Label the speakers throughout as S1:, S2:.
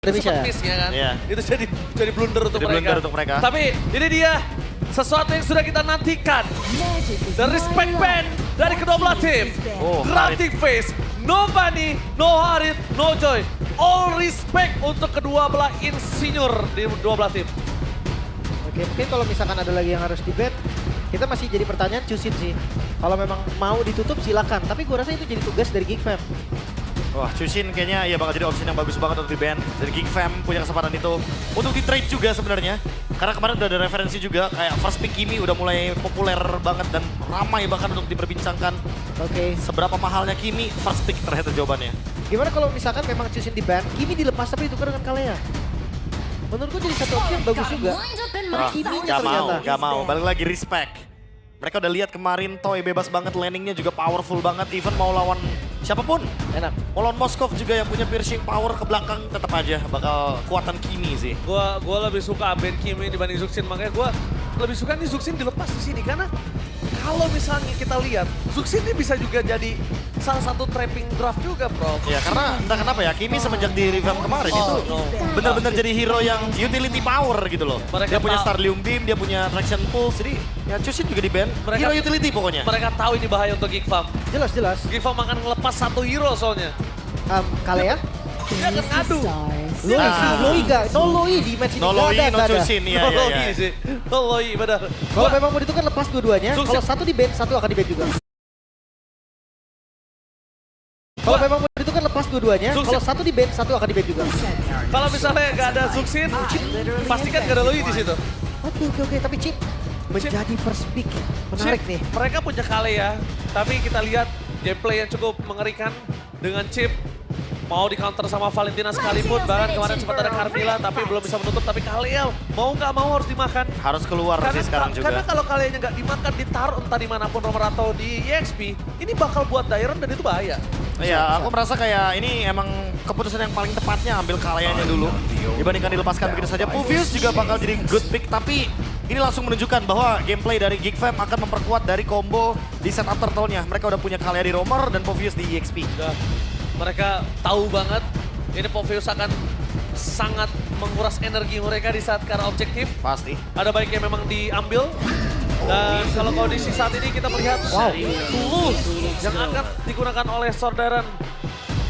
S1: Udah bisa.
S2: sempat miss ya kan.
S3: Iya.
S2: Itu jadi blunder untuk
S3: Jadi
S2: mereka.
S3: blunder untuk mereka.
S2: Tapi ini dia sesuatu yang sudah kita nantikan. The respect band dari kedua belah tim.
S3: Oh,
S2: Grafting Face, no Bunny, no Harit, no Joy. All respect untuk kedua belah insinyur di dua belah tim.
S1: Oke, mungkin kalau misalkan ada lagi yang harus di-ban, kita masih jadi pertanyaan Chusin sih. Kalau memang mau ditutup silakan, tapi gue rasa itu jadi tugas dari Geek Fam.
S3: Wah, Chusin kayaknya ya bakal jadi opsi yang bagus banget untuk di-ban. Dan Geek Fam punya kesempatan itu untuk di-trade juga sebenarnya. Karena kemarin udah ada referensi juga, kayak first pick Kimi udah mulai populer banget dan ramai bahkan untuk diperbincangkan.
S1: Oke.
S3: Seberapa mahalnya Kimi, first pick ternyata jawabannya.
S1: Gimana kalau misalkan memang Chusin di-ban, Kimi dilepas tapi ditukar dengan Kalea? Menurut gue jadi satu opsi yang bagus juga. Tapi Kiminya ternyata.
S3: Gak mau, balik lagi respect. Mereka udah lihat kemarin Toy bebas banget, landingnya juga powerful banget. Even mau lawan siapapun.
S1: Enak.
S3: Mau lawan Moskov juga yang punya piercing power ke belakang, tetap aja bakal kuatan Kimi sih.
S2: Gua lebih suka ban Kimi dibanding Zuxin, makanya gua lebih suka nih Zuxin dilepas di sini karena kalau misalnya kita lihat Zuxin ini bisa juga jadi salah satu trapping draft juga, bro.
S3: Ya karena entah kenapa ya Kimi semenjak di revamp kemarin itu benar-benar jadi hero yang utility power gitu loh.
S2: Mereka
S3: Dia punya
S2: tahu-
S3: Starlium Beam, dia punya Traction Pulse, jadi ya Chusin juga di ban.
S2: Mereka-
S3: Hero utility pokoknya.
S2: Mereka tahu ini bahaya untuk Geek Fam.
S1: Jelas-jelas.
S2: Geek Fam akan ngelepas satu hero soalnya.
S1: Kalea?
S2: Dia akan ngadu.
S1: Loi sih, Loi gak? No Loi di match ini.
S3: No
S1: Nggak
S3: Loi,
S1: ada,
S3: no
S1: nggak ada.
S3: Chusin, iya
S2: No
S3: iya
S2: Loi
S3: iya.
S2: sih. No Loi, benar.
S1: Kalau memang mau ditukar lepas dua-duanya,
S2: Zuxin.
S1: kalau satu di-ban, satu akan di-ban juga. Kalau memang mau ditukar lepas dua-duanya,
S2: Zuxin.
S1: kalau satu di-ban, satu akan di-ban juga.
S2: Kalau misalnya nggak ada Zuxin, pastikan nggak ada Loi di situ.
S1: Oke, tapi Chip menjadi first pick. Menarik
S2: Chip,
S1: nih.
S2: Mereka punya Kalea, tapi kita lihat gameplay yang cukup mengerikan dengan Chip. Mau di counter sama Valentina sekalipun, bahkan kemarin sempat ada Carmilla tapi belum bisa menutup. Tapi Kalea mau nggak mau harus dimakan.
S3: Harus keluar sih sekarang
S2: Karena
S3: juga.
S2: kalau Kaleanya nggak dimakan, ditaruh entah dimanapun nomor atau di EXP, ini bakal buat Dairon dan itu bahaya.
S3: Iya, aku merasa kayak ini emang keputusan yang paling tepatnya ambil Kaleanya dulu. Dibandingkan dilepaskan begitu saja. Puvius juga bakal jadi good pick, tapi ini langsung menunjukkan bahwa gameplay dari Geek Fam akan memperkuat dari combo di setup turtle-nya. Mereka udah punya Kalea di roamer dan Puvius di EXP.
S2: Udah, mereka tahu banget ini Poveus akan sangat menguras energi mereka di saat karena objektif.
S3: Pasti.
S2: Ada baiknya memang diambil. Dan kalau kondisi saat ini kita melihat Tulus yang akan digunakan oleh Sordaran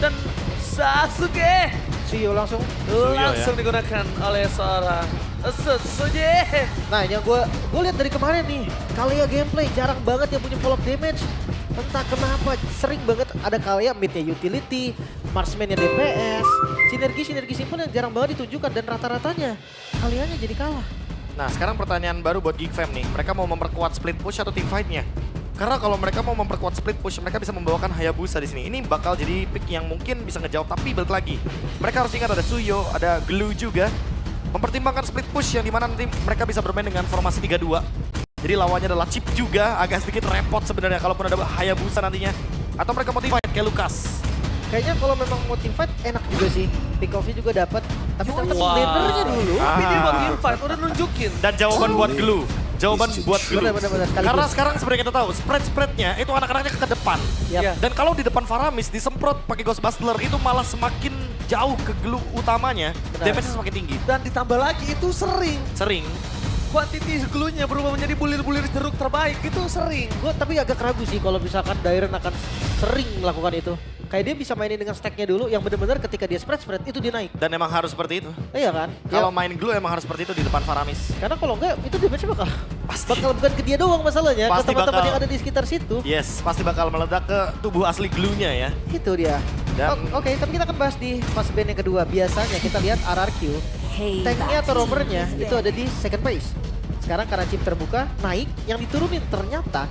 S2: dan Sasuke
S1: Shio langsung.
S2: langsung digunakan oleh seorang Sasuke.
S1: Nah, yang gue lihat dari kemarin nih, Kalea gameplay jarang banget yang punya follow up damage. Entah kenapa sering banget ada Kalea midnya utility, marksman-nya DPS, sinergi simple yang jarang banget ditunjukkan dan rata-ratanya Kaleanya jadi kalah.
S3: Nah, sekarang pertanyaan baru buat Geek Fam nih. Mereka mau memperkuat split push atau team fight-nya? Karena kalau mereka mau memperkuat split push, mereka bisa membawakan Hayabusa di sini. Ini bakal jadi pick yang mungkin bisa ngejawab, tapi balik lagi. Mereka harus ingat ada Suyo, ada Glue juga. Mempertimbangkan split push yang dimana nanti mereka bisa bermain dengan formasi 3-2. Jadi lawannya adalah Chip juga, agak sedikit repot sebenarnya kalaupun ada Hayabusa nantinya. Atau mereka mau team fight kayak Lukas.
S1: Kayaknya kalau memang mau team fight enak juga sih. Pick off-nya juga dapat. Tapi ternyata
S2: Wah.
S1: lanernya dulu.
S2: Tapi dia mau team fight, udah nunjukin.
S3: Dan jawaban buat Glue. Jawaban buat Glue.
S1: Benar, sekaligus.
S3: Karena sekarang sebenarnya kita tahu, spread-spreadnya itu anak-anaknya ke depan.
S1: Yap.
S2: Iya.
S3: Dan kalau di depan Faramis disemprot pakai Ghost Bustler itu malah semakin jauh ke Glue utamanya,
S1: Benar.
S3: damage-nya semakin tinggi.
S2: Dan ditambah lagi itu sering.
S3: Sering.
S2: Quantity glue-nya berubah menjadi bulir-bulir jeruk terbaik, itu sering.
S1: Gue tapi agak ragu sih kalau misalkan Dairon akan sering melakukan itu. Kayak dia bisa mainin dengan stack-nya dulu yang benar-benar ketika dia spread itu dia naik.
S3: Dan emang harus seperti itu.
S1: Iya kan?
S3: Kalau
S1: Ya,
S3: main Glue emang harus seperti itu di depan Faramis.
S1: karena kalau enggak itu damage-nya bakal bukan ke dia doang masalahnya,
S3: Pasti
S1: ke teman-teman
S3: bakal.
S1: yang ada di sekitar situ.
S3: Yes, pasti bakal meledak ke tubuh asli Glue-nya ya.
S1: Itu dia.
S3: Dan-
S1: Oke, tapi kita akan bahas di fase band yang kedua. Biasanya kita lihat RRQ, tanknya atau roamernya itu ada di second phase. Sekarang karena chip terbuka, naik, yang diturunin ternyata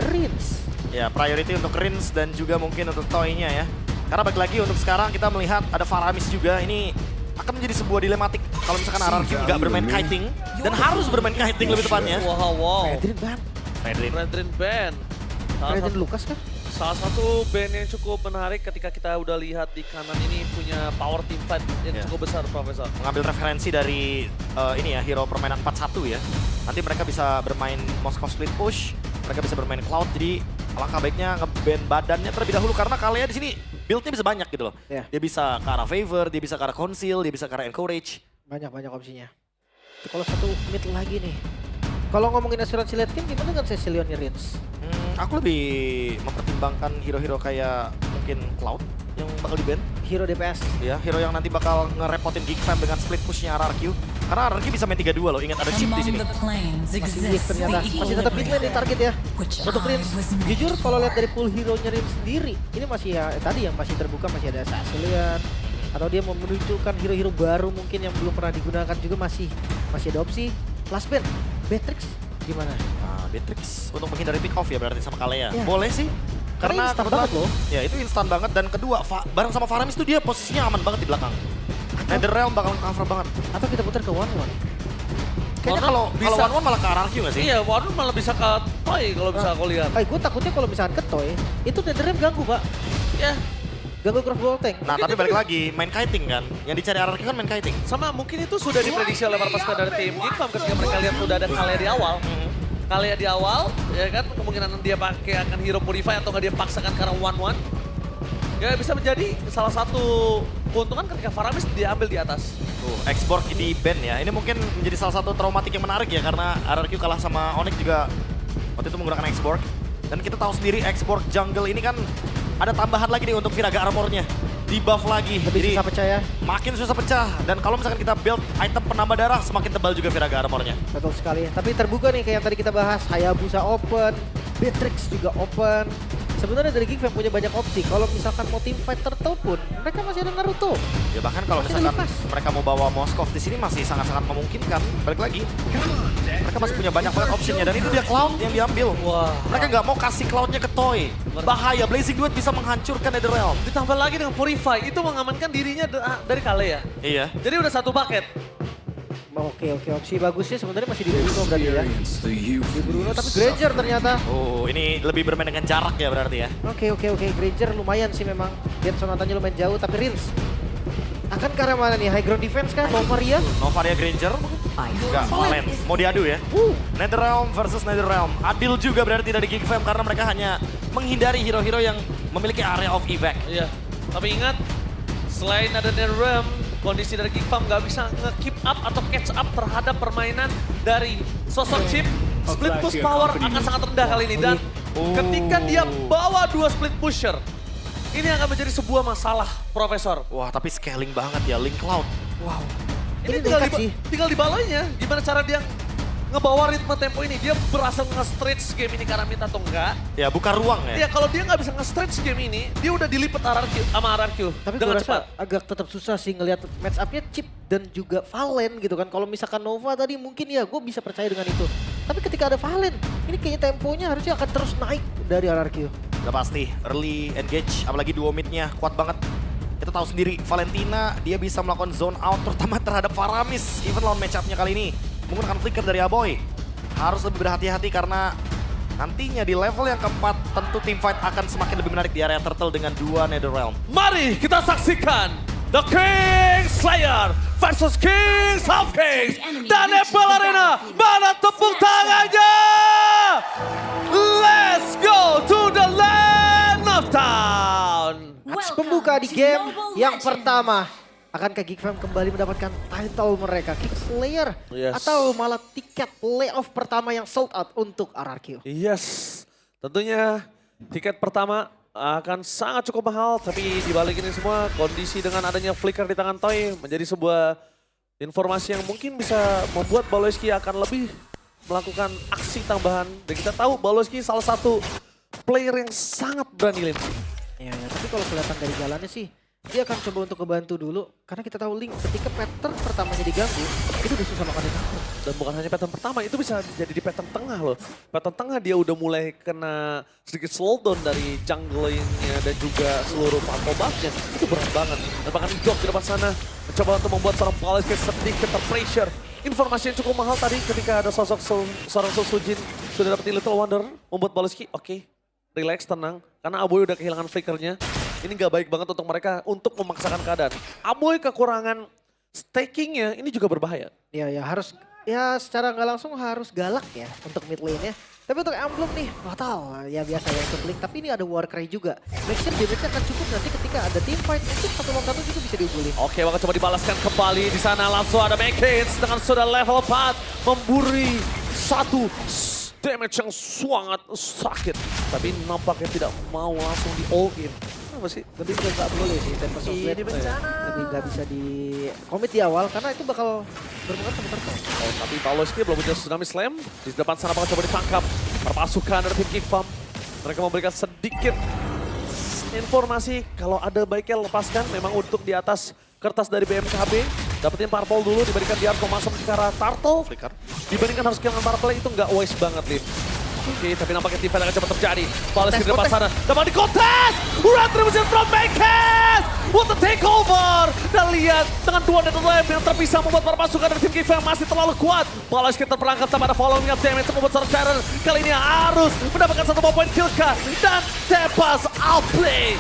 S1: Rins.
S3: Ya, priority untuk Rins dan juga mungkin untuk Toy-nya ya. Karena balik lagi untuk sekarang kita melihat ada Faramis juga. Ini akan menjadi sebuah dilematik kalau misalkan RRQ nggak bermain kiting dan harus bermain kiting lebih tepatnya.
S2: Wow.
S1: Fredrin ban.
S3: Fredrin.
S2: Redrin Band.
S1: Fredrin Lucas kan?
S2: Salah satu band yang cukup menarik ketika kita udah lihat di kanan ini punya power team fight yang
S3: Ya.
S2: cukup besar, Profesor.
S3: Mengambil referensi dari ini ya, hero permainan 4-1 ya. Nanti mereka bisa bermain Moskov split push, mereka bisa bermain Cloud, jadi alangkah baiknya nge-ban badannya terlebih dahulu karena Kalea di sini build-nya bisa banyak gitu loh.
S1: Iya.
S3: Dia bisa ke arah favor, dia bisa ke arah conceal, dia bisa ke arah encourage.
S1: Banyak opsinya. Itu kalau satu mid lagi nih. Kalau ngomongin asuransi late game gimana dengan Cecilion Rins?
S3: Aku lebih mempertimbangkan hero-hero kayak mungkin Cloud yang bakal di-ban.
S1: Hero DPS.
S3: Ya, hero yang nanti bakal ngerepotin Geek Fam dengan split push-nya RRQ. Karena RRQ bisa main 3-2 loh, ingat ada chip di sini.
S1: Masih weak ternyata. Masih tetap mid lane di target ya. Untuk Rins. Jujur kalau lihat dari pool hero-nya Rins sendiri, ini masih ya tadi yang masih terbuka, masih ada Cecilion. Atau dia mau menunjukkan hero-hero baru mungkin yang belum pernah digunakan juga masih ada opsi. Last ban, Beatrix gimana?
S3: Nah, Beatrix untuk menghindari pick off ya berarti sama Kalea.
S1: Ya.
S3: Boleh sih.
S1: Karena instan
S3: kebetulan-
S1: banget loh.
S3: Ya itu instan banget dan kedua bareng sama Faramis tuh dia posisinya aman banget di belakang. Netherrealm bakal cover banget.
S1: Atau kita putar ke 1-1?
S3: Kayaknya
S2: Warna
S3: kalau
S2: bisa.
S3: One malah ke RRQ nggak sih?
S2: Iya, Warner malah bisa ke Toy kalau bisa aku lihat.
S1: Gue takutnya kalau misalkan ke Toy, itu Netherrealm ganggu pak.
S2: Ya,
S1: Ganggu cross ball tank.
S3: Nah tapi balik lagi main kiting kan. Yang dicari RRQ kan main kiting.
S2: sama mungkin itu sudah diprediksi oleh para pasukan dari tim Geek Fam ketika mereka lihat udah ada Kalea di awal. Kalea di awal, ya kan kemungkinan dia pakai akan hero purify atau nggak dia paksakan karena 1-1. Ya bisa menjadi salah satu keuntungan ketika Faramis diambil di atas.
S3: Tuh, X-Borg di ban ya. Ini mungkin menjadi salah satu traumatik yang menarik ya karena RRQ kalah sama Onyx juga waktu itu menggunakan X-Borg. Dan kita tahu sendiri X-Borg jungle ini kan ada tambahan lagi nih untuk Viraga armornya. Di buff lagi.
S1: Lebih
S3: Jadi
S1: susah percaya.
S3: makin susah pecah. Dan kalau misalkan kita build item penambah darah semakin tebal juga Viraga armornya.
S1: Betul sekali. Tapi terbuka nih kayak yang tadi kita bahas. Hayabusa open, Beatrix juga open. Sebenarnya dari Geek Fam punya banyak opsi. Kalau misalkan mau team fight turtle pun, mereka masih ada Naruto.
S3: Ya bahkan kalau
S1: Masih
S3: misalkan
S1: lepas.
S3: mereka mau bawa Moskov di sini masih sangat-sangat memungkinkan. Balik lagi. Mereka masih punya banyak banget opsinya dan itu dia Cloud yang diambil.
S2: Wah.
S3: Mereka nggak mau kasih Cloud-nya ke Toy. Bahaya, Blazing Duet bisa menghancurkan Netherrealm.
S2: Ditambah lagi dengan purify, itu mengamankan dirinya dari Kalea.
S3: Iya.
S2: Jadi udah satu paket.
S1: Oke, opsi bagusnya sebenarnya masih di Bruno berarti ya. Di Bruno tapi Granger ternyata.
S3: Oh, ini lebih bermain dengan jarak ya berarti ya.
S1: Oke. Granger lumayan sih memang. Dia sonatanya lumayan jauh tapi Rins. Akan ke arah mana nih? High ground defense kah? Novaria?
S3: Novaria Granger. Enggak, Valen. Mau diadu ya. Netherrealm versus Netherrealm. Adil juga berarti dari Geek Fam karena mereka hanya menghindari hero-hero yang memiliki area of evac.
S2: Iya. Tapi ingat, selain ada Netherrealm, kondisi dari Geek Fam nggak bisa nge-keep up atau catch up terhadap permainan dari sosok Chip. Split push power akan sangat rendah kali ini. Dan ketika dia bawa 2 split pusher, ini akan menjadi sebuah masalah, Profesor.
S3: Wah, tapi scaling banget ya Link Cloud.
S1: Wow.
S2: Ini
S1: Ini nekat sih.
S2: tinggal dibalainya. Gimana cara dia ngebawa ritme tempo ini? Dia berhasil nge-stretch game ini karena minta atau enggak?
S3: Ya, buka ruang ya.
S2: Iya, kalau dia nggak bisa nge-stretch game ini, dia udah dilipet sama RRQ
S1: Tapi gue
S2: dengan
S1: rasa
S2: cepat.
S1: agak tetap susah sih ngelihat match up-nya Chip dan juga Valen gitu kan. Kalau misalkan Nova tadi mungkin ya gue bisa percaya dengan itu. Tapi ketika ada Valen, ini kayaknya temponya harusnya akan terus naik dari RRQ.
S3: Udah pasti, early engage, apalagi duo mid-nya kuat banget. Kita tahu sendiri, Valentina dia bisa melakukan zone out terutama terhadap Faramis. Even lawan match-up-nya kali ini menggunakan flicker dari Aboy. Harus lebih berhati-hati karena nantinya di level yang keempat tentu team fight akan semakin lebih menarik di area turtle dengan 2 Netherrealm.
S2: Mari kita saksikan The King Slayer versus Kings of Kings dan Apple Arena. Mana tepuk tangannya? Let's go to the land of town.
S1: Match pembuka di game yang pertama. Akankah Geek Fam kembali mendapatkan title mereka? Kingslayer
S2: Yes.
S1: atau malah tiket playoff pertama yang sold out untuk RRQ?
S2: Yes, tentunya tiket pertama akan sangat cukup mahal, tapi dibalik ini semua kondisi dengan adanya flicker di tangan Toy menjadi sebuah informasi yang mungkin bisa membuat Baloyski akan lebih melakukan aksi tambahan. Dan kita tahu Baloyski salah satu player yang sangat berani lane.
S1: Ya, tapi kalau kelihatan dari jalannya sih, dia akan coba untuk ngebantu dulu. Karena kita tahu Link ketika pattern pertamanya diganggu, itu udah susah makan takut.
S2: Dan bukan hanya pattern pertama, itu bisa jadi di pattern tengah loh. Pattern tengah dia udah mulai kena sedikit slowdown dari junglingnya dan juga seluruh purple buff-nya. Itu berat banget. Dan bahkan Jok di depan sana mencoba untuk membuat seorang Baloyski sedikit terpressure. Informasi yang cukup mahal tadi ketika ada sosok seorang Sojin sudah dapetin Little Wonder. Membuat Baloyski, oke, relax, tenang. Karena Aboy udah kehilangan flickernya. Ini gak baik banget untuk mereka untuk memaksakan keadaan. Aboy kekurangan stakingnya ini juga berbahaya.
S1: Ya harus, ya secara nggak langsung harus galak ya untuk mid lane-nya. Tapi untuk Emblem nih, fatal. Ya biasa ya untuk Link. Tapi ini ada Warcry juga. Make sure damage-nya akan cukup nanti ketika ada team fight. Untuk 1 lawan 1 juga bisa diunggulin.
S2: Oke, bakal coba dibalaskan kembali di sana. Langsung ada Makins dengan sudah level 4 memburi satu damage yang sangat sakit. Tapi nampaknya tidak mau langsung di all in. Apa sih?
S1: Lebih ke nggak boleh sih. Tempest of Blade lebih nggak bisa di commit di awal. Karena itu bakal berpengaruh sama Turtle.
S2: Oh, tapi Pawlowski belum punya Tsunami Slam. Di depan sana bakal coba ditangkap. Perpasukan dari tim Geek Farm. Mereka memberikan sedikit informasi kalau ada baiknya lepaskan memang untuk di atas kertas dari BMKB. Dapetin Purple dulu diberikan di Arko masuk ke arah Turtle.
S3: Flicker.
S2: Dibandingkan harus kehilangan Purple itu nggak wise banget, Lim. Oke, tapi nampaknya tim fight akan cepat terjadi. Pawlowski di depan sana. Dapat di kontes! Retribution from Makins! What a takeover! Dan lihat dengan dua Nether Lamp yang terpisah membuat para pasukan dari tim Geek Farm masih terlalu kuat. Pawlowski terperangkap sama ada following up damage membuat seorang Terran kali ini harus mendapatkan 1 poin kill kah. Dan Tepas outplay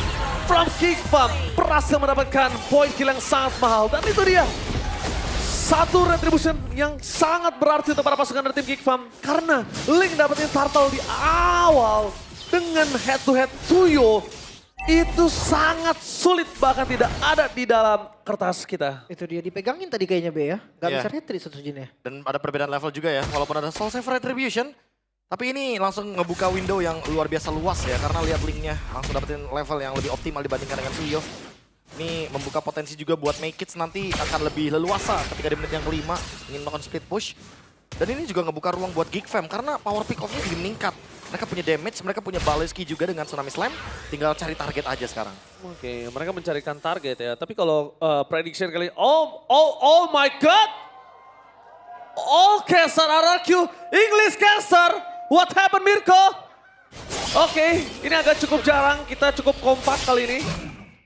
S2: from Geek Farm berhasil mendapatkan poin kill yang sangat mahal. Dan itu dia. Satu retribution yang sangat berarti untuk para pasukan dari tim Geek Farm. Karena Link dapetin Turtle di awal dengan head to head Suyo. Itu sangat sulit, bahkan tidak ada di dalam kertas kita.
S1: Itu dia dipegangin tadi kayaknya B ya. Nggak
S3: Iya.
S1: bisa retreat satu-satunya.
S3: Dan ada perbedaan level juga ya, walaupun ada Soul Save Retribution. Tapi ini langsung ngebuka window yang luar biasa luas ya, karena lihat Linknya langsung dapetin level yang lebih optimal dibandingkan dengan Suyo. Ini membuka potensi juga buat Makits nanti akan lebih leluasa ketika di menit yang kelima ingin melakukan split push. Dan ini juga ngebuka ruang buat Geek Fam karena power pick off-nya jadi meningkat. Mereka punya damage, mereka punya Pawlowski juga dengan Tsunami Slam. Tinggal cari target aja sekarang.
S2: Oke, mereka mencarikan target ya. Tapi kalau prediction kali, oh my god! Oh, Caster RRQ, English Caster, what happened Mirko? Oke, ini agak cukup jarang, kita cukup kompak kali ini.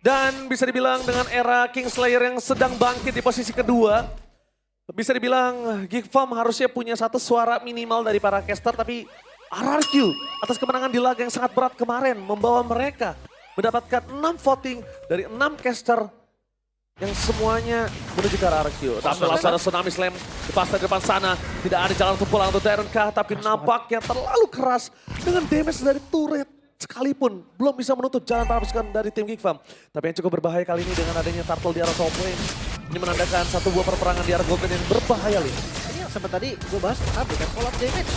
S2: Dan bisa dibilang dengan era Kingslayer yang sedang bangkit di posisi kedua, bisa dibilang Geek Farm harusnya punya satu suara minimal dari para caster, tapi RRQ atas kemenangan di laga yang sangat berat kemarin membawa mereka mendapatkan 6 voting dari 6 caster yang semuanya menuju ke RRQ. Tapi langsung ada Tsunami Slam pas di depan sana, tidak ada jalan untuk pulang untuk Darren K, tapi nampaknya terlalu keras dengan damage dari turret. Sekalipun belum bisa menutup jalan para pasukan dari tim Geek Farm. Tapi yang cukup berbahaya kali ini dengan adanya Turtle di arah top lane. Ini menandakan satu buah perperangan di arah Golden yang berbahaya, Lin.
S1: Ini yang sempat tadi gue bahas KB kan, follow up damage.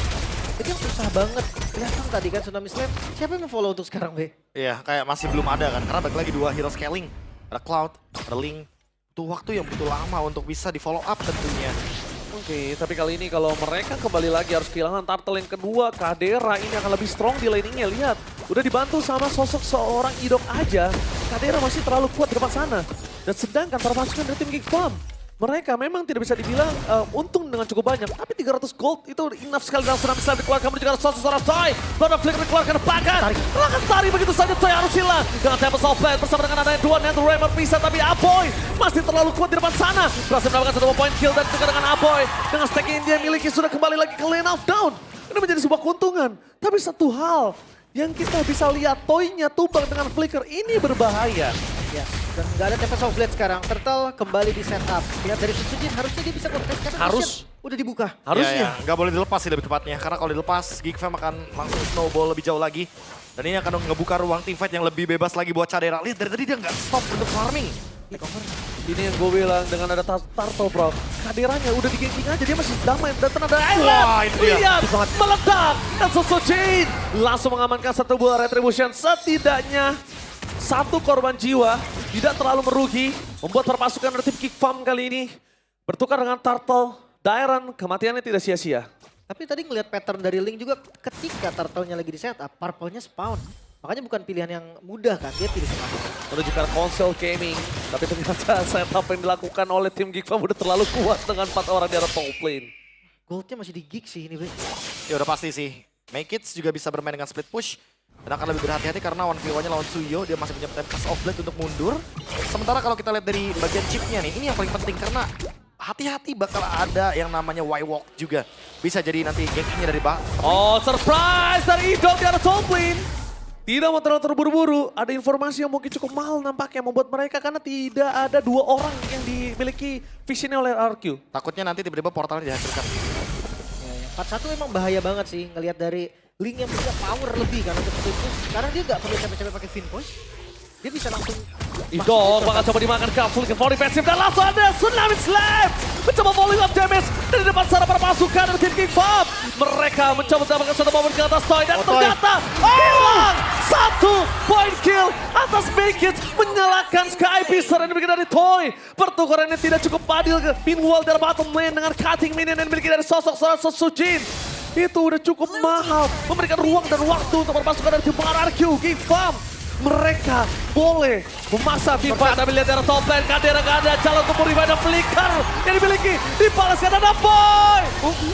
S1: Itu yang susah banget. Kelihatan tadi kan Tsunami Slam. Siapa yang mau follow untuk sekarang, B?
S3: Iya, kayak masih belum ada kan, karena balik lagi 2 hero scaling. Ada Cloud, ada Link. Butuh waktu yang butuh lama untuk bisa di follow up tentunya.
S2: Oke, tapi kali ini kalau mereka kembali lagi harus kehilangan Turtle yang kedua, Kadera ini akan lebih strong di laningnya. Lihat, udah dibantu sama sosok seorang idok aja. Kadera masih terlalu kuat di depan sana. Dan sedangkan para pasukan dari tim Geek Farm, mereka memang tidak bisa dibilang untung dengan cukup banyak. Tapi 300 gold itu enough sekali dalam Tsunami Slam dikeluarkan menuju ke arah seorang Toy. Lalu Flicker dikeluarkan bahkan. Serangan tarik begitu saja Toy harus hilang. Dengan Tempest of Blade bersama dengan adanya dua Nether Ram bisa. Tapi Aboy masih terlalu kuat di depan sana. Berhasil mendapatkan 1 point kill dan juga dengan Aboy. Dengan stack yang dia miliki sudah kembali lagi ke lane of down. Ini menjadi sebuah keuntungan. Tapi satu hal yang kita bisa lihat, Toy-nya tumbang dengan Flicker ini berbahaya.
S1: Ya, dan nggak ada Tempest of Blade sekarang. Turtle kembali di setup. Lihat dari Sutsujin, harusnya dia bisa kontes karena
S2: Harus.
S1: Lucian udah dibuka.
S2: Harusnya.
S3: Ya, nggak boleh dilepas sih lebih tepatnya. Karena kalau dilepas, Geek Fam akan langsung snowball lebih jauh lagi. Dan ini akan ngebuka ruang teamfight yang lebih bebas lagi buat Cadera. Lihat dari tadi dia nggak stop untuk farming.
S2: Ini yang gue bilang dengan ada Turtle Bro. Kaderanya udah di-ganking aja, dia masih damai. Dan ada
S3: Wah, itu dia.
S2: Lihat, meledak. Dan Sutsujin langsung mengamankan satu buah retribution. Setidaknya satu korban jiwa, tidak terlalu merugi. Membuat perpasukan dari tim Geek Farm kali ini bertukar dengan Turtle. Dairon, kematiannya tidak sia-sia.
S1: Tapi tadi ngelihat pattern dari Link juga ketika Turtle-nya lagi di setup, Purple-nya spawn. Makanya bukan pilihan yang mudah kan, dia pilih spawn.
S2: Menuju ke console gaming. Tapi ternyata setup yang dilakukan oleh tim Geek Farm udah terlalu kuat dengan 4 orang di arah top lane.
S1: Goldnya masih di Geek sih ini, Be.
S3: Ya udah pasti sih. Makits juga bisa bermain dengan split push. Dan akan lebih berhati-hati karena 1v1-nya lawan Suyo, dia masih punya Tempest of Blade untuk mundur. Sementara kalau kita lihat dari bagian chipnya nih, ini yang paling penting karena hati-hati bakal ada yang namanya Y-Walk juga. Bisa jadi nanti gankingnya dari bawah.
S2: Oh, surprise dari Idol di arah top lane. Tidak mau terlalu terburu-buru, ada informasi yang mungkin cukup mahal nampaknya membuat mereka karena tidak ada 2 orang yang dimiliki visionnya oleh RQ.
S3: Takutnya nanti tiba-tiba portalnya dihancurkan.
S1: Ya, ya. 4-1 emang bahaya banget sih ngelihat dari Link yang punya power lebih kan untuk split push. Sekarang dia nggak perlu capek-capek pakai Fin Push. Dia bisa langsung
S2: Idol bakal coba dimakan Kapsul ke volley defensif dan langsung ada Tsunami Slam. Mencoba volume up damage dari depan sana para pasukan dari tim King Farm. Mereka mencoba mendapatkan satu momen ke atas Toy dan ternyata hilang. 1 point kill atas Make It menyalakan Sky Pisser yang dimiliki dari Toy. Pertukaran yang tidak cukup adil ke Pinwall dari bottom lane dengan cutting minion yang dimiliki dari sosok seorang Sosujin. Itu udah cukup mahal, memberikan ruang dan waktu untuk para pasukan dari tim RRQ King Farm. Mereka boleh memaksa tim fight, tapi lihat dari top lane, Kadera gak ada jalan untuk revive dan flicker yang dimiliki, dibalaskan dan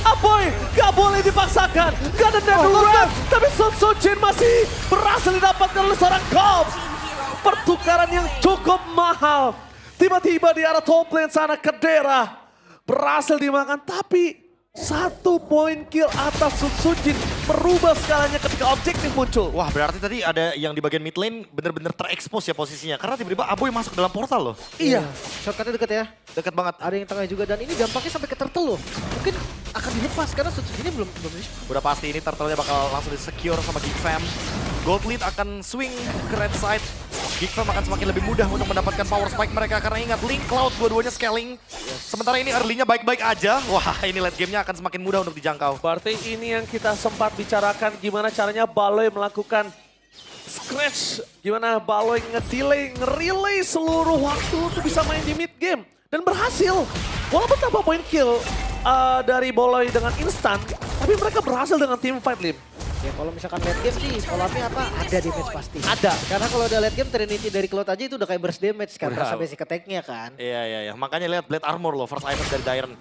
S2: Aboy gak boleh dipaksakan, gak ada Netherrealm, tapi Sun Sojin masih berhasil didapatkan oleh seorang Cops. Pertukaran yang cukup mahal, tiba-tiba di arah top lane sana Kadera berhasil dimakan, tapi 1 point kill atas Sun Sojin merubah skalanya ketika objektif muncul.
S3: Wah, berarti tadi ada yang di bagian mid lane bener-bener terekspos ya posisinya. Karena tiba-tiba Aboy masuk dalam portal loh.
S1: Iya, shortcutnya deket ya.
S3: Dekat banget.
S1: Ada yang tengah juga dan ini dampaknya sampai ke turtle loh. Mungkin akan dilepas karena ini belum
S3: Udah pasti ini turtle-nya bakal langsung di-secure sama Geek Fam. Gold Lead akan swing ke red side. Geek Fam akan semakin lebih mudah untuk mendapatkan power spike mereka. Karena ingat, Link, Cloud, dua-duanya scaling. Sementara ini early-nya baik-baik aja. Wah, ini late game-nya akan semakin mudah untuk dijangkau.
S2: Berarti ini yang kita sempat bicarakan gimana caranya Baloy melakukan scratch. Gimana Baloy nge-delay, nge-relay seluruh waktu untuk bisa main di mid game. Dan berhasil. Walaupun tanpa point kill dari Baloy dengan instan, tapi mereka berhasil dengan team fight, Lim.
S1: Ya kalau misalkan late game sih, follow-up-nya apa? Ada damage pasti.
S2: Ada.
S1: Karena kalau udah late game, Trinity dari Cloud aja itu udah kayak burst damage kan.
S3: Udah.
S1: Sampai basic attack-nya kan.
S3: Iya. Makanya lihat Blade Armor loh, first item dari Dairon.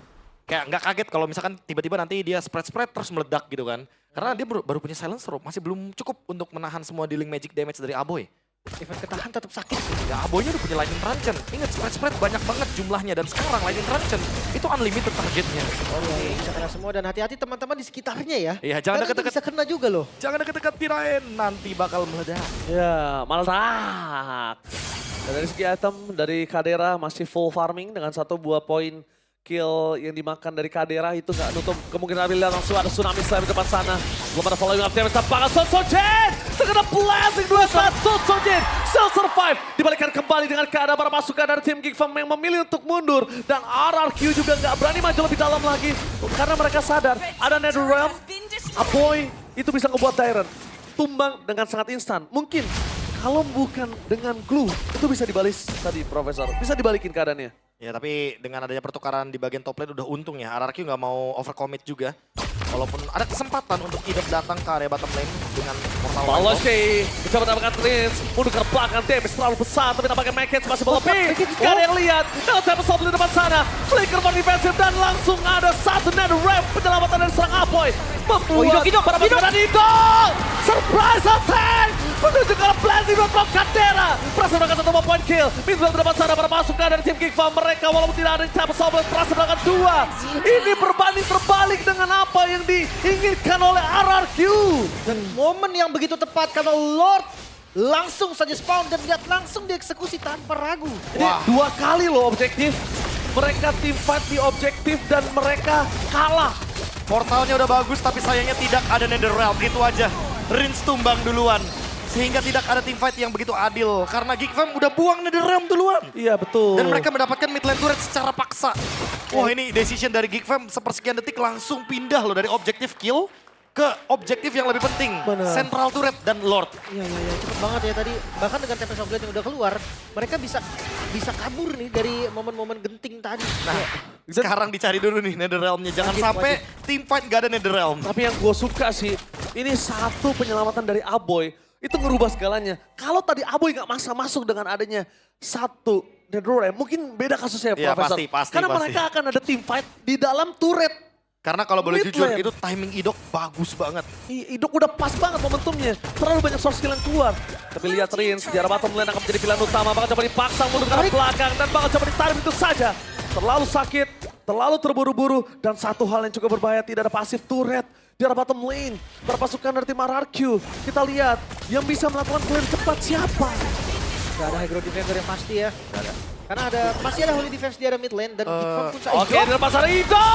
S3: Kayak nggak kaget kalau misalkan tiba-tiba nanti dia spread terus meledak gitu kan. Karena dia baru punya Silencer, masih belum cukup untuk menahan semua dealing magic damage dari Aboy.
S1: Even ketahan tetap sakit sih.
S3: Ya Aboynya udah punya Lightning Truncheon. Ingat spread banyak banget jumlahnya dan sekarang Lightning Truncheon itu unlimited targetnya.
S1: Oh iya, bisa kena semua dan hati-hati teman-teman di sekitarnya ya.
S3: Iya, jangan
S1: Karena itu
S3: deket-deket.
S1: bisa kena juga loh.
S3: Jangan deket-deket Pirain, nanti bakal meledak.
S2: Ya, meledak. Dan dari segi item dari Kadera masih full farming dengan 1 buah poin kill yang dimakan dari Kadera itu nggak nutup kemungkinan Abilia langsung ada Tsunami Slam di depan sana. Belum ada following up damage tampakan Sun Sojin. Terkena blasting 2-1 Sun Sojin. Still survive. Dibalikan kembali dengan keadaan para pasukan dari tim Geek Fam yang memilih untuk mundur. Dan RRQ juga nggak berani maju lebih dalam lagi. Karena mereka sadar ada Netherrealm. Aboy itu bisa ngebuat Dairon tumbang dengan sangat instan. Mungkin kalau bukan dengan glue itu bisa dibalis tadi Profesor. Bisa dibalikin keadaannya.
S3: Ya tapi dengan adanya pertukaran di bagian top lane udah untung ya. RRQ nggak mau overcommit juga. Walaupun ada kesempatan untuk hidup datang ke area bottom lane dengan portal
S2: Baloy mencoba mendapatkan Prince. Mundur ke belakang, damage terlalu besar. Tapi tampaknya Mackets masih berlebih. Gak ada yang lihat. Kalau Tempest Soul di depan sana. Flicker for defensive dan langsung ada 1 Netherrealm. Penyelamatan dari serang Aboy. Membuat para pasukan Idol. Surprise attack. Menuju ke blasting buat Bob Kadera. Berhasil mendapatkan 1 point kill. Midfield di depan sana para pasukan dari tim King Farm. Mereka walaupun tidak ada Tempest Soul berhasil mendapatkan 2. Ini berbanding terbalik dengan apa yang diinginkan oleh RRQ.
S1: Dan momen yang begitu tepat karena Lord langsung saja spawn dan lihat langsung dieksekusi tanpa ragu.
S2: Ini 2 kali loh objektif. Mereka team fight di objektif dan mereka kalah.
S3: Portalnya udah bagus tapi sayangnya tidak ada Netherrealm. Itu aja. Rins tumbang duluan. Sehingga tidak ada team fight yang begitu adil. Karena Geek Fam udah buang Netherrealm duluan.
S2: Iya betul.
S3: Dan mereka mendapatkan mid lane turret secara paksa. Wah ini decision dari Geek Fam sepersekian detik langsung pindah loh dari objektif kill ke objektif yang lebih penting.
S1: Bener.
S3: Central turret dan Lord.
S1: Iya, cepet banget ya tadi. Bahkan dengan Tempest of Blade yang udah keluar, mereka bisa kabur nih dari momen-momen genting tadi.
S3: Nah sekarang dicari dulu nih Netherrealm-nya. Jangan
S1: Wajib,
S3: sampai team fight gak ada Netherrealm.
S2: Tapi yang gue suka sih, ini 1 penyelamatan dari Aboy. Itu ngerubah segalanya. Kalau tadi Aboy gak masuk dengan adanya 1 Netherrealm, mungkin beda kasusnya
S3: Iya,
S2: Profesor.
S3: pasti,
S2: Karena
S3: pasti.
S2: mereka akan ada team fight di dalam turret.
S3: Karena kalau boleh
S2: Mid
S3: jujur
S2: lane.
S3: itu timing Idok bagus banget.
S2: Idok udah pas banget momentumnya. Terlalu banyak source skill yang keluar. Tapi lihat Rins, di arah bottom lane akan menjadi pilihan utama. Bakal coba dipaksa mundur ke arah belakang dan bakal coba ditarik itu saja. Terlalu sakit, terlalu terburu-buru. Dan satu hal yang cukup berbahaya, tidak ada pasif turret. Di arah bottom lane, para pasukan dari tim RRQ. Kita lihat, yang bisa melakukan clear cepat siapa?
S1: Gak ada high ground defender yang pasti ya.
S3: Gak ada.
S1: Karena masih ada Holy Defense di area mid lane dan Geek Farm pun
S2: Oke, di depan sana Ido!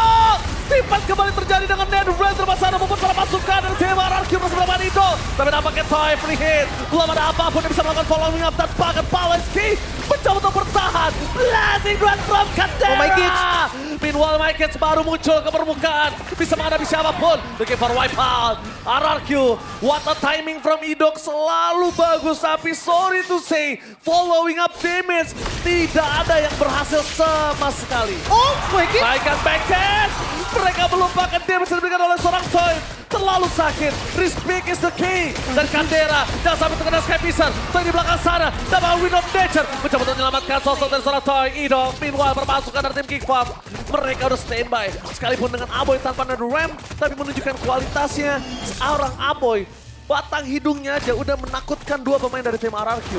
S2: Tipat kembali terjadi dengan Netherbrand di depan sana membuat para pasukan dari tim RRQ bersama dengan Ido. Tapi nampaknya Toy free hit. Belum ada apapun yang bisa melakukan following up dan bahkan Palenski mencoba untuk bertahan. Blazing Grand from Candera!
S1: Oh my gosh.
S2: Meanwhile, My Kids baru muncul ke permukaan. Bisa menghadapi siapapun. Looking for wipeout. RRQ, what a timing from Idok selalu bagus. Tapi sorry to say, following up damage tidak ada yang berhasil sama sekali.
S1: Oh my god.
S2: Naikkan backhand. Mereka belum pakai damage yang diberikan oleh seorang Toy. Terlalu sakit. Respect is the key. Dan Candera jangan sampai terkena Sky Pisar. Toy di belakang sana. Dapat Wind of Nature. Mencoba untuk menyelamatkan sosok dari seorang Toy. Ido. Meanwhile permasukan dari tim Geek Farm. Mereka udah standby. Sekalipun dengan Aboy tanpa Nether Ram. Tapi menunjukkan kualitasnya. Seorang Aboy. Batang hidungnya aja udah menakutkan dua pemain dari tim RRQ.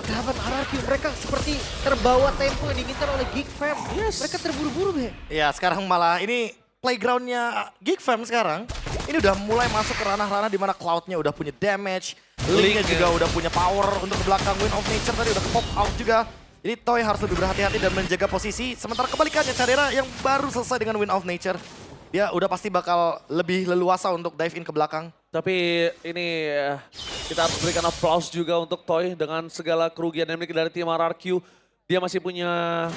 S1: Dapat RRQ, mereka seperti terbawa tempo yang diinginkan oleh Geek Fam.
S2: Yes.
S1: Mereka terburu-buru, Be.
S3: Ya sekarang malah ini playgroundnya Geek Fam sekarang. Ini udah mulai masuk ke ranah-ranah dimana Cloud-nya udah punya damage. Link-nya juga udah punya power untuk ke belakang. Wind of Nature tadi udah pop out juga. Jadi Toy harus lebih berhati-hati dan menjaga posisi. Sementara kebalikannya Candera yang baru selesai dengan Wind of Nature. Dia udah pasti bakal lebih leluasa untuk dive in ke belakang.
S2: Tapi ini kita harus berikan applause juga untuk Toy dengan segala kerugian yang dimiliki dari tim RRQ. Dia masih punya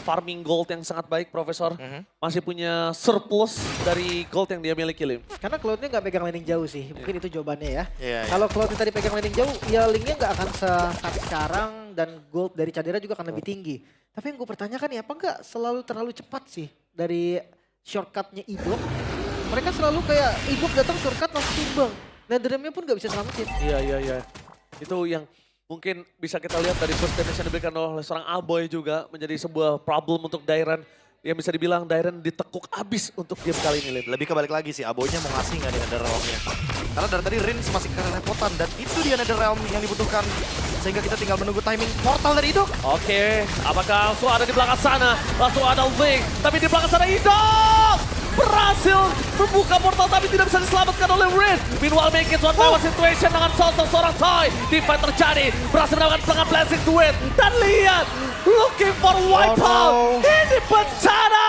S2: farming gold yang sangat baik, Profesor. Masih punya surplus dari gold yang dia miliki, Lim.
S1: Karena Cloud-nya nggak pegang laning jauh sih. Mungkin itu jawabannya ya.
S3: Iya, iya.
S1: Kalau Cloud-nya tadi pegang laning jauh, ya linknya nggak akan sekat sekarang. Dan gold dari Candera juga akan lebih tinggi. Tapi yang gue pertanyakan ya, apa nggak selalu terlalu cepat sih dari shortcut-nya Idok? Mereka selalu kayak Idok datang shortcut langsung tumbang. Netherrealm-nya pun nggak bisa selamatin.
S2: Iya. Itu yang mungkin bisa kita lihat dari first damage yang diberikan oleh seorang Aboy juga menjadi sebuah problem untuk Dairen. Yang bisa dibilang Dairen ditekuk abis untuk game kali ini, Lim.
S3: Lebih kebalik lagi sih, Aboynya mau ngasih nggak di Netherrealm-nya. Karena dari tadi Rins masih kerepotan dan itu dia Netherrealm yang dibutuhkan. Sehingga kita tinggal menunggu timing portal dari Idok.
S2: Oke, apakah langsung ada di belakang sana? Langsung ada Link, tapi di belakang sana Idok! Berhasil membuka portal tapi tidak bisa diselamatkan oleh Rin. Meanwhile make it one by one situation dengan sosok seorang Toy. Divide terjadi, berhasil mendapatkan setengah blessing to it. Dan lihat, looking for wipeout. Ini bencana!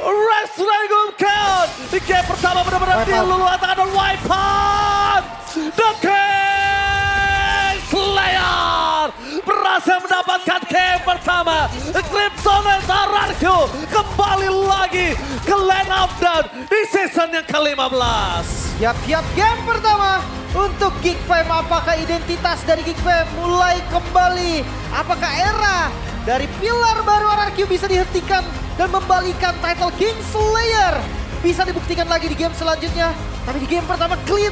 S2: Red Dragon count. Di game pertama benar-benar diluluh tangan wipeout. The King Slayer berhasil mendapatkan game pertama. Crimson and RRQ kembali lagi ke lane up dan di season yang ke-15.
S1: Yap, game pertama untuk Geek Fam. Apakah identitas dari Geek Fam mulai kembali? Apakah era dari pilar baru RRQ bisa dihentikan dan membalikan title King Slayer? Bisa dibuktikan lagi di game selanjutnya. Tapi di game pertama clean.